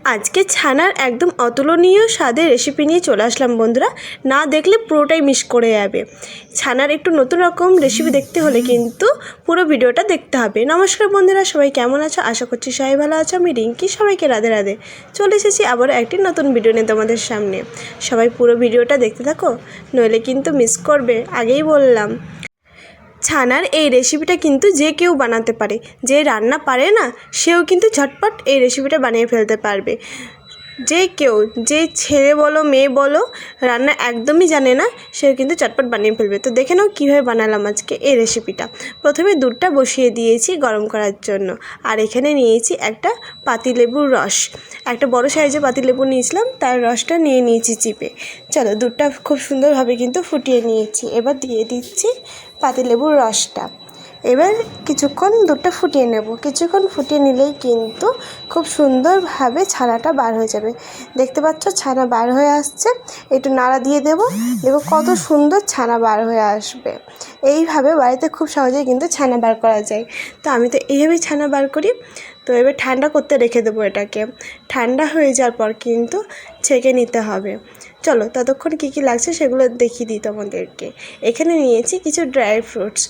আজকে ছানার একদম অতুলনীয় স্বাদের রেসিপি নিয়ে চলে আসলাম বন্ধুরা। না দেখলে পুরোটাই মিস করে যাবে। ছানার একটু নতুন রকম রেসিপি দেখতে হলে কিন্তু পুরো ভিডিওটা দেখতে হবে। নমস্কার বন্ধুরা, সবাই কেমন আছো? আশা করছি সবাই ভালো আছো। আমি রিঙ্কি, সবাইকে রাধে রাধে। চলে এসেছি আবার একটি নতুন ভিডিও নিয়ে তোমাদের সামনে। সবাই পুরো ভিডিওটা দেখতে থাকো, নইলে কিন্তু মিস করবে। আগেই বললাম, ছানার এই রেসিপিটা কিন্তু যে কেউ বানাতে পারে। যে রান্না পারে না, সেও কিন্তু ঝটপট এই রেসিপিটা বানিয়ে ফেলতে পারবে। যে কেউ, যে ছেলে বলো মেয়ে বলো, রান্না একদমই জানে না, সেও কিন্তু চটপট বানিয়ে ফেলবে। তো দেখে নাও কীভাবে বানালাম আজকে এই রেসিপিটা। প্রথমে দুধটা বসিয়ে দিয়েছি গরম করার জন্য। আর এখানে নিয়েছি একটা পাতিলেবুর রস। একটা বড় সাইজে পাতিলেবু নিয়েছিলাম, তার রসটা নিয়ে নিয়েছি চিপে। চলো, দুধটা খুব সুন্দরভাবে কিন্তু ফুটিয়ে নিয়েছি। এবার দিয়ে দিচ্ছি পাতিলেবুর রসটা। এবার কিছুক্ষণ দুধটা ফুটিয়ে নেব। কিছুক্ষণ ফুটিয়ে নিলেই কিন্তু খুব সুন্দরভাবে ছানাটা বার হয়ে যাবে। দেখতে পাচ্ছ ছানা বার হয়ে আসছে। একটু নাড়া দিয়ে দেবো, দেখো কত সুন্দর ছানা বার হয়ে আসবে। এইভাবে বাড়িতে খুব সহজেই কিন্তু ছানা বার করা যায়। তো আমি তো এইভাবেই ছানা বার করি। তো এবার ঠান্ডা করতে রেখে দেবো এটাকে। ঠান্ডা হয়ে যাওয়ার পর কিন্তু ছেঁকে নিতে হবে। চলো, ততক্ষণ কী কী লাগছে সেগুলো দেখিয়ে দিই তোমাদেরকে। এখানে নিয়েছি কিছু ড্রাই ফ্রুটস,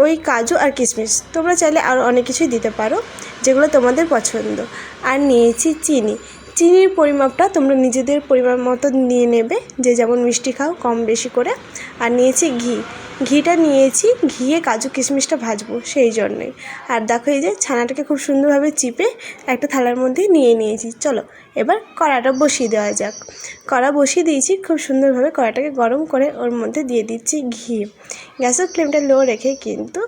ওই কাজু আর কিশমিশ। তোমরা চাইলে আরও অনেক কিছুই দিতে পারো, যেগুলো তোমাদের পছন্দ। আর নিয়েছি চিনি। চিনির পরিমাপটা তোমরা নিজেদের পরিমাণ মতো নিয়ে নেবে, যে যেমন মিষ্টি খাও কম বেশি করে। আর নিয়েছি ঘি। ঘিটা নিয়েছি, ঘিয়ে কাজু কিশমিশটা ভাজবো সেই জন্যই। আর দেখো, এই যে ছানাটাকে খুব সুন্দরভাবে চিপে একটা থালার মধ্যে নিয়ে নিয়েছি। চলো, এবার কড়াটা বসিয়ে দেওয়া যাক। কড়া বসিয়ে দিয়েছি, খুব সুন্দরভাবে কড়াটাকে গরম করে ওর মধ্যে দিয়ে দিচ্ছি ঘি। গ্যাসের ফ্লেমটা লো রেখে কিন্তু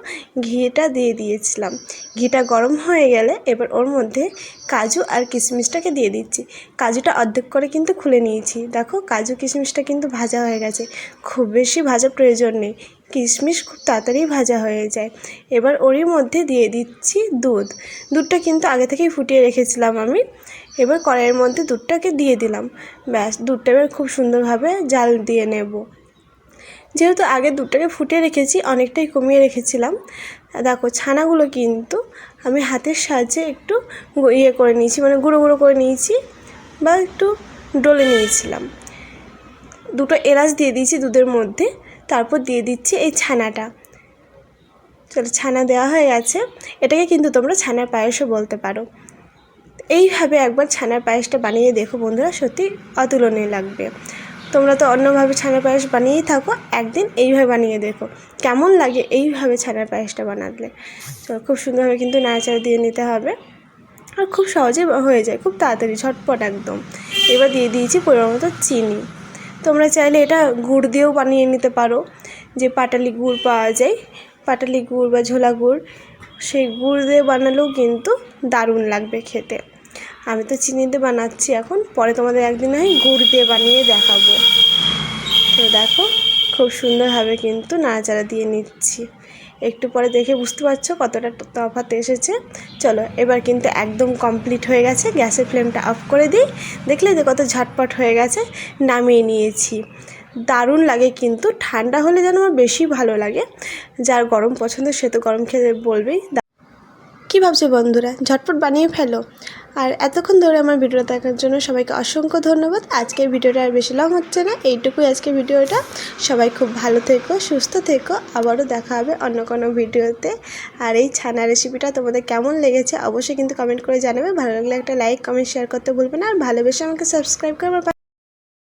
ঘিটা দিয়ে দিয়েছিলাম। ঘিটা গরম হয়ে গেলে এবার ওর মধ্যে কাজু আর কিশমিশটাকে দিয়ে দিচ্ছি। কাজুটা অর্ধেক করে কিন্তু খুলে নিয়েছি। দেখো, কাজু কিশমিশটা কিন্তু ভাজা হয়ে গেছে। খুব বেশি ভাজা প্রয়োজন নেই, কিশমিশ খুব তাড়াতাড়ি ভাজা হয়ে যায়। এবার ওরই মধ্যে দিয়ে দিচ্ছি দুধ। দুধটা কিন্তু আগে থেকেই ফুটিয়ে রেখেছিলাম আমি। এবার কড়াইয়ের মধ্যে দুধটাকে দিয়ে দিলাম। ব্যাস, দুধটা এবার খুব সুন্দরভাবে জাল দিয়ে নেব। যেহেতু আগে দুধটাকে ফুটিয়ে রেখেছি, অনেকটাই কমিয়ে রেখেছিলাম। দেখো, ছানাগুলো কিন্তু আমি হাতের সাহায্যে একটু করে নিয়েছি, মানে গুঁড়ো গুঁড়ো করে নিয়েছি, বা একটু ডলে নিয়েছিলাম। দুটো এলাচ দিয়ে দিয়েছি দুধের মধ্যে। তারপর দিয়ে দিচ্ছি এই ছানাটা। চলো, ছানা দেওয়া হয়ে গেছে। এটাকে কিন্তু তোমরা ছানার পায়েসও বলতে পারো। এইভাবে একবার ছানার পায়েসটা বানিয়ে দেখো বন্ধুরা, সত্যি অতুলনীয় লাগবে। তোমরা তো অন্যভাবে ছানার পায়েস বানিয়েই থাকো, একদিন এইভাবে বানিয়ে দেখো কেমন লাগে এইভাবে ছানার পায়েসটা বানালে। তো খুব সুন্দরভাবে কিন্তু নাড়াচাড়া দিয়ে নিতে হবে। আর খুব সহজে হয়ে যায়, খুব তাড়াতাড়ি, ঝটপট একদম। এবার দিয়ে দিয়েছি পরিমাণ মতো চিনি। তোমরা চাইলে এটা গুড় দিয়েও বানিয়ে নিতে পারো, যে পাটালি গুড় পাওয়া যায়, পাটালি গুড় বা ঝোলা গুড়, সেই গুড় দিয়ে বানালেও কিন্তু দারুণ লাগবে খেতে। আমি তো চিনি দিয়ে বানাচ্ছি এখন, পরে তোমাদের একদিন আমি গুড় দিয়ে বানিয়ে দেখাবো। তো দেখো, খুব সুন্দরভাবে কিন্তু নাড়াচাড়া দিয়ে নিচ্ছি। একটু পরে দেখে বুঝতে পারছো কতটা তফাৎ এসেছে। চলো, এবার কিন্তু একদম কমপ্লিট হয়ে গেছে। গ্যাসের ফ্লেমটা অফ করে দিই। দেখলে যে কত ঝটপট হয়ে গেছে। নামিয়ে নিয়েছি। দারুণ লাগে কিন্তু। ঠান্ডা হলে যেন আমার বেশি ভালো লাগে। যার গরম পছন্দ সে তো গরম খেতে বলবেই। কী ভাবছো বন্ধুরা? ঝটপট বানিয়ে ফেলো। আর এতক্ষণ ধরে আমার ভিডিওটা দেখার জন্য সবাইকে অসংখ্য ধন্যবাদ। আজকের ভিডিওটা আর বেশি লং হচ্ছে না, এইটুকুই আজকের ভিডিওটা। সবাই খুব ভালো থেকো, সুস্থ থেকো। আবারও দেখা হবে অন্য কোনো ভিডিওতে। আর এই ছানা রেসিপিটা তোমাদের কেমন লেগেছে অবশ্যই কিন্তু কমেন্ট করে জানাবে। ভালো লাগলে একটা লাইক, কমেন্ট, শেয়ার করতে ভুলবে না। আর ভালোবেসে আমাকে সাবস্ক্রাইব করে